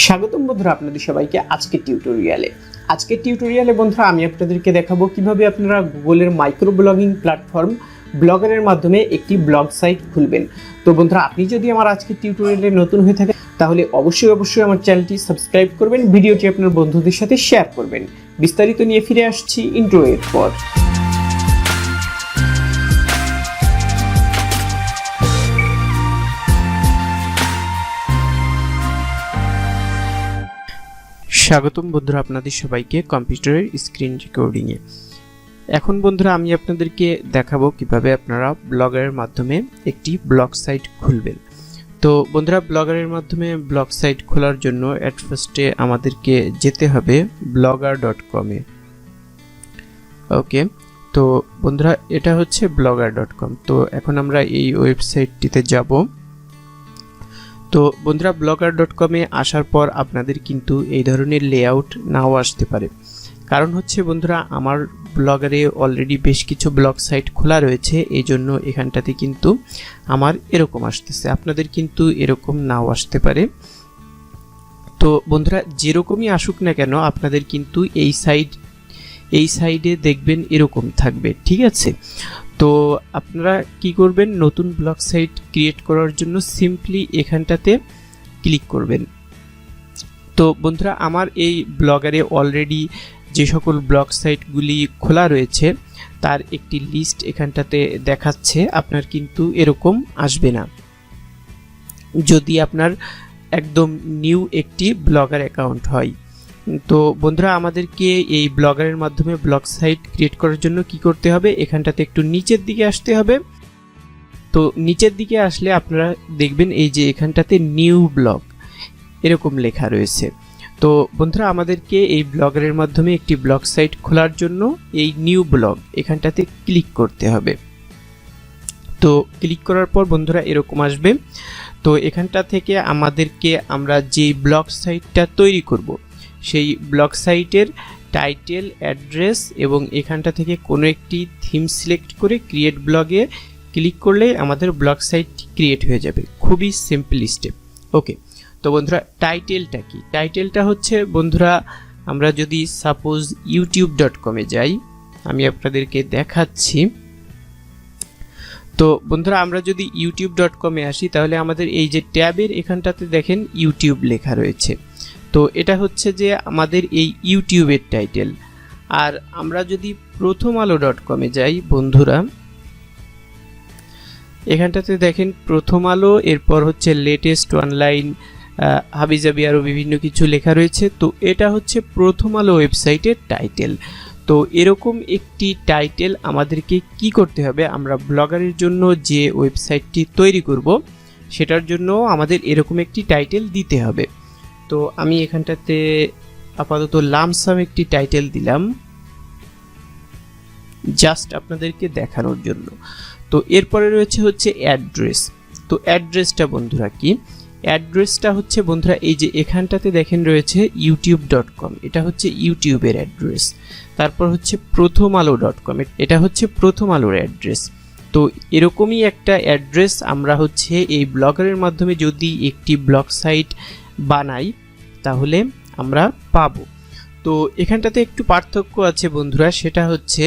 স্বাগতম বন্ধুরা আপনাদের সবাইকে আজকের টিউটোরিয়ালে বন্ধুরা আমি আপনাদেরকে দেখাবো কিভাবে আপনারা গুগলের মাইক্রো ব্লগিং প্ল্যাটফর্ম ব্লগারের মাধ্যমে একটি ব্লগ সাইট খুলবেন। তো বন্ধুরা আপনি যদি আমার আজকের টিউটোরিয়ালে নতুন হয়ে থাকেন তাহলে অবশ্যই আমার চ্যানেলটি সাবস্ক্রাইব করবেন, ভিডিওটি আপনার বন্ধুদের সাথে শেয়ার করবেন। বিস্তারিত নিয়ে ফিরে আসছি ইন্ট্রো এর পর। স্বাগতম বন্ধুরা আপনাদের সবাইকে কম্পিউটারের স্ক্রিন রেকর্ডিংয়ে। এখন বন্ধুরা আমি আপনাদেরকে দেখাবো কিভাবে আপনারা ব্লগারের মাধ্যমে একটি ব্লগ সাইট খুলবেন। তো বন্ধুরা ব্লগারের মাধ্যমে ব্লগ সাইট খোলার জন্য অ্যাট ফার্স্টে আমাদেরকে যেতে হবে blogger.com-এ। ওকে, তো বন্ধুরা এটা হচ্ছে blogger.com। তো এখন আমরা এই ওয়েবসাইটটিতে যাব। তো বন্ধুরা blogger.com-এ আসার পর আপনাদের কিন্তু এই ধরনের লেআউট নাও আসতে পারে, কারণ হচ্ছে বন্ধুরা আমার ব্লগারে অলরেডি বেশ কিছু ব্লগ সাইট খোলা রয়েছে, এই জন্য এখানটাতে কিন্তু আমার এরকম আসতেছে, আপনাদের কিন্তু এরকম নাও আসতে পারে। তো বন্ধুরা যেরকমই আসুক না কেন আপনাদের কিন্তু এই সাইডে দেখবেন এরকম থাকবে, ঠিক আছে? তো আপনারা কি করবেন, নতুন ব্লগ সাইট ক্রিয়েট করার জন্য সিম্পলি এখানটাতে ক্লিক করবেন। তো বন্ধুরা আমার এই ব্লগারে অলরেডি যে সকল ব্লগ সাইটগুলি খোলা রয়েছে তার একটি লিস্ট এখানটাতে দেখাচ্ছে, আপনার কিন্তু এরকম আসবে না যদি আপনার একদম নিউ একটি ব্লগার অ্যাকাউন্ট হয়। তো বন্ধুরা আমাদেরকে এই ব্লগারের মাধ্যমে ব্লগ সাইট ক্রিয়েট করার জন্য কি করতে হবে, এখানটাতে একটু নিচের দিকে আসতে হবে। তো নিচের দিকে আসলে আপনারা দেখবেন এই যে এখানটাতে নিউ ব্লগ এরকম লেখা রয়েছে। তো বন্ধুরা আমাদেরকে এই ব্লগারের মাধ্যমে একটি ব্লগ সাইট খোলার জন্য এই নিউ ব্লগ এখানটাতে ক্লিক করতে হবে। তো ক্লিক করার পর বন্ধুরা এরকম আসবে। তো এখানটা থেকে আমাদেরকে আমরা যে ব্লগ সাইটটা তৈরি করব সেই ব্লগ সাইটের টাইটেল, অ্যাড্রেস এবং এখানটা থেকে কোনো একটি থিম সিলেক্ট করে ক্রিয়েট ব্লগে ক্লিক করলে আমাদের ব্লগ সাইট ক্রিয়েট হয়ে যাবে। খুবই সিম্পল স্টেপ। ওকে, তো বন্ধুরা টাইটেলটা কি? টাইটেলটা হচ্ছে বন্ধুরা আমরা যদি সাপোজ youtube.com-এ যাই, আমি আপনাদেরকে দেখাচ্ছি। তো বন্ধুরা আমরা যদি youtube.com-এ আসি তাহলে আমাদের এই যে ট্যাবের এখানটাতে দেখেন ইউটিউব লেখা রয়েছে। তো এটা হচ্ছে যে আমাদের এই ইউটিউবের টাইটেল। আর আমরা যদি prothomalo.com-এ যাই বন্ধুরা, এখানটাতে দেখেন প্রথম আলো, এরপর হচ্ছে লেটেস্ট অনলাইন, হাবিজাবি আরও বিভিন্ন কিছু লেখা রয়েছে। তো এটা হচ্ছে প্রথম আলো ওয়েবসাইটের টাইটেল। তো এরকম একটি টাইটেল আমাদেরকে কি করতে হবে, আমরা ব্লগারের জন্য যে ওয়েবসাইটটি তৈরি করব সেটার জন্য আমাদের এরকম একটি টাইটেল দিতে হবে। তো আমি এখানটাতে আপাতত লামসাম একটি টাইটেল দিলাম জাস্ট আপনাদেরকে দেখানোর জন্য। তো এরপরে রয়েছে হচ্ছে অ্যাড্রেস। তো অ্যাড্রেসটা বন্ধুরা কি? অ্যাড্রেসটা হচ্ছে বন্ধুরা এই যে এখানটাতে দেখেন রয়েছে youtube.com, এটা হচ্ছে ইউটিউবের অ্যাড্রেস। তারপর হচ্ছে prothomalo.com, এটা হচ্ছে প্রথম আলোর অ্যাড্রেস। তো এরকমই একটা অ্যাড্রেস আমরা হচ্ছে এই ব্লগারের মাধ্যমে যদি একটি ব্লগ সাইট বানাই তাহলে আমরা পাবো। তো এখানটাতে একটু পার্থক্য আছে বন্ধুরা, সেটা হচ্ছে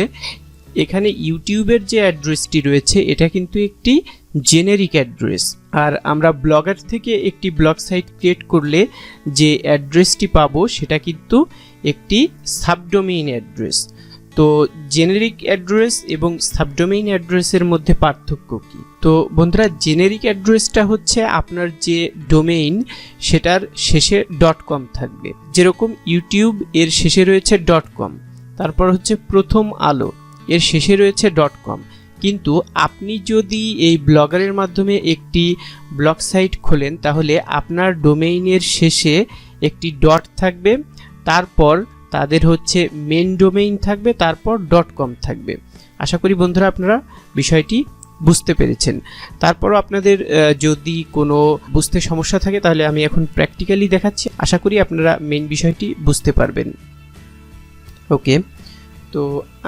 এখানে ইউটিউবের যে অ্যাড্রেসটি রয়েছে এটা কিন্তু একটি জেনেরিক অ্যাড্রেস, আর আমরা ব্লগার থেকে একটি ব্লগ সাইট ক্রিয়েট করলে যে অ্যাড্রেসটি পাবো সেটা কিন্তু একটি সাবডোমেইন অ্যাড্রেস। তো জেনেরিক অ্যাড্রেস এবং সাবডোমেইন অ্যাড্রেসের মধ্যে পার্থক্য কি? তো বন্ধুরা জেনেরিক অ্যাড্রেসটা হচ্ছে আপনার যে ডোমেইন সেটার শেষে .com থাকবে, যেরকম ইউটিউব এর শেষে রয়েছে .com, তারপর হচ্ছে প্রথম আলো এর শেষে রয়েছে .com। কিন্তু আপনি যদি এই ব্লগারের মাধ্যমে একটি ব্লগ সাইট খোলেন তাহলে আপনার ডোমেইনের শেষে একটি ডট থাকবে, তারপর তাদের হচ্ছে মেন ডোমেইন থাকবে, তারপর .com থাকবে। আশা করি বন্ধুরা আপনারা বিষয়টি বুঝতে পেরেছেন। তারপরও আপনাদের যদি কোনো বুঝতে সমস্যা থাকে তাহলে আমি এখন প্র্যাকটিক্যালি দেখাচ্ছি, আশা করি আপনারা মেন বিষয়টি বুঝতে পারবেন। ওকে, তো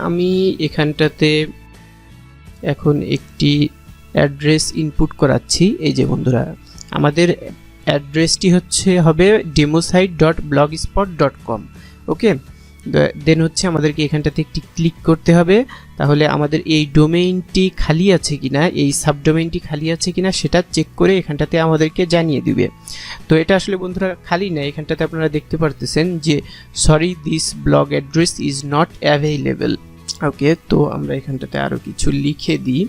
আমি এখানটাতে এখন একটি অ্যাড্রেস ইনপুট করাচ্ছি। এই যে বন্ধুরা আমাদের অ্যাড্রেসটি হবে demosite.blogspot.com। ওকে, দেন হচ্ছে আমাদেরকে এখানটাতে একটি ক্লিক করতে হবে। তাহলে আমাদের এই ডোমেইনটি খালি আছে কিনা, এই সাবডোমেইনটি খালি আছে কিনা সেটা চেক করে এখানটাতে আমাদেরকে জানিয়ে দিবে। তো এটা আসলে বন্ধুরা খালি না, এখানটাতে আপনারা দেখতে পারতেছেন যে sorry this blog address is not available. Okay, তো আমরা এখানটাতে আরও কিছু লিখে দিই।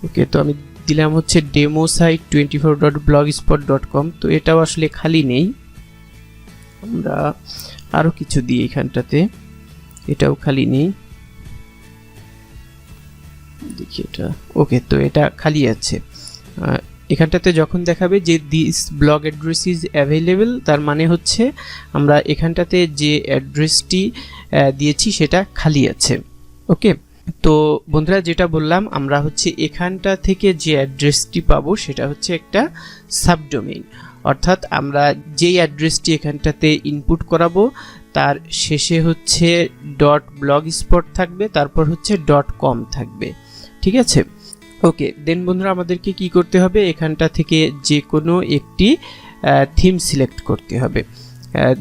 ওকে, তো আমি দিলাম হচ্ছে demosite24.blogspot.com। তো এটাও আসলে খালি নেই, আমরা আরও কিছু দিই এখানটাতে, এটাও খালি নেই, দেখি এটা। ওকে, তো এটা খালি আছে। এখানটাতে যখন দেখাবে যে this blog address is available, তার মানে হচ্ছে আমরা এখানটাতে যে অ্যাড্রেসটি দিয়েছি সেটা খালি আছে। ওকে, তো বন্ধুরা যেটা বললাম, আমরা হচ্ছে এখানটা থেকে যে অ্যাড্রেসটি পাবো সেটা হচ্ছে একটা সাবডোমেইন, অর্থাৎ আমরা যেই অ্যাড্রেসটি এখানটাতে ইনপুট করাবো তার শেষে হচ্ছে .blogspot থাকবে, তারপর হচ্ছে .com থাকবে। ঠিক আছে, ওকে। দেন বন্ধুরা আমাদেরকে কি করতে হবে, এখানটা থেকে যে কোনো একটি থিম সিলেক্ট করতে হবে।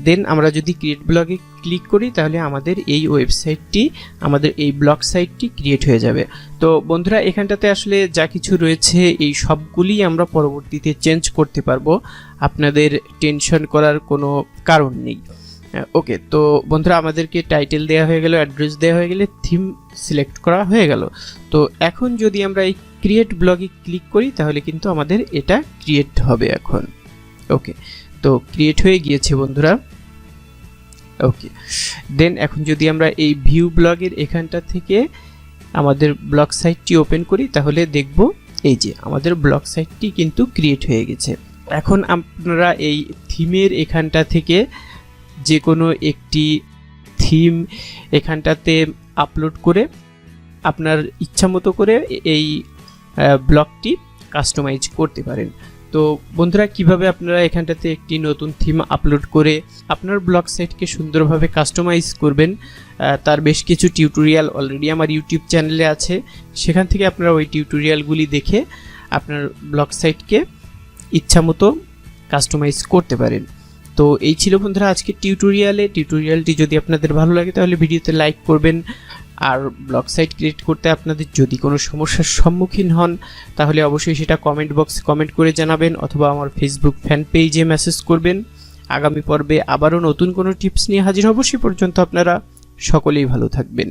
দেন আমরা যদি ক্রিয়েট ব্লগে ক্লিক করি তাহলে আমাদের এই ওয়েবসাইটটি, আমাদের এই ব্লগ সাইটটি ক্রিয়েট হয়ে যাবে। তো বন্ধুরা এখানটাতে আসলে যা কিছু রয়েছে এই সবগুলি আমরা পরবর্তীতে চেঞ্জ করতে পারবো, আপনাদের টেনশন করার কোনো কারণ নেই। ওকে, তো বন্ধুরা আমাদেরকে টাইটেল দেওয়া হয়ে গেল, অ্যাড্রেস দেওয়া হয়ে গেলে, থিম সিলেক্ট করা হয়ে গেল। তো এখন যদি আমরা এই ক্রিয়েট ব্লগে ক্লিক করি তাহলে কিন্তু আমাদের এটা ক্রিয়েট হবে এখন। ওকে, তো ক্রিয়েট হয়ে গিয়েছে বন্ধুরা। ওকে, দেন এখন যদি আমরা এই ভিউ ব্লগের এখানটা থেকে আমাদের ব্লগ সাইটটি ওপেন করি তাহলে দেখব এই যে আমাদের ব্লগ সাইটটি কিন্তু ক্রিয়েট হয়ে গেছে। এখন আপনারা এই থিমের এখানটা থেকে যে কোনো একটি থিম এখানটাতে আপলোড করে আপনার ইচ্ছামতো করে এই ব্লগটি কাস্টমাইজ করতে পারেন। তো বন্ধুরা কিভাবে আপনারা এখানটাতে একটি নতুন থিম আপলোড করে আপনার ব্লগ সাইটকে সুন্দরভাবে কাস্টমাইজ করবেন তার বেশ কিছু টিউটোরিয়াল অলরেডি আমার ইউটিউব চ্যানেলে আছে, সেখান থেকে আপনারা ওই টিউটোরিয়ালগুলি দেখে আপনার ব্লগ সাইটকে ইচ্ছামতো কাস্টমাইজ করতে পারেন। তো এই ছিল বন্ধুরা আজকের টিউটোরিয়ালটি যদি আপনাদের ভালো লাগে তাহলে ভিডিওতে লাইক করবেন। আর ব্লগ সাইট ক্রিয়েট করতে আপনাদের যদি কোনো সমস্যার সম্মুখীন হন তাহলে অবশ্যই সেটা কমেন্ট বক্সে কমেন্ট করে জানাবেন অথবা আমার ফেসবুক ফ্যান পেজে মেসেজ করবেন। আগামী পর্বে আবারও নতুন কোনো টিপস নিয়ে হাজির হব, সে পর্যন্ত আপনারা সকলেই ভালো থাকবেন।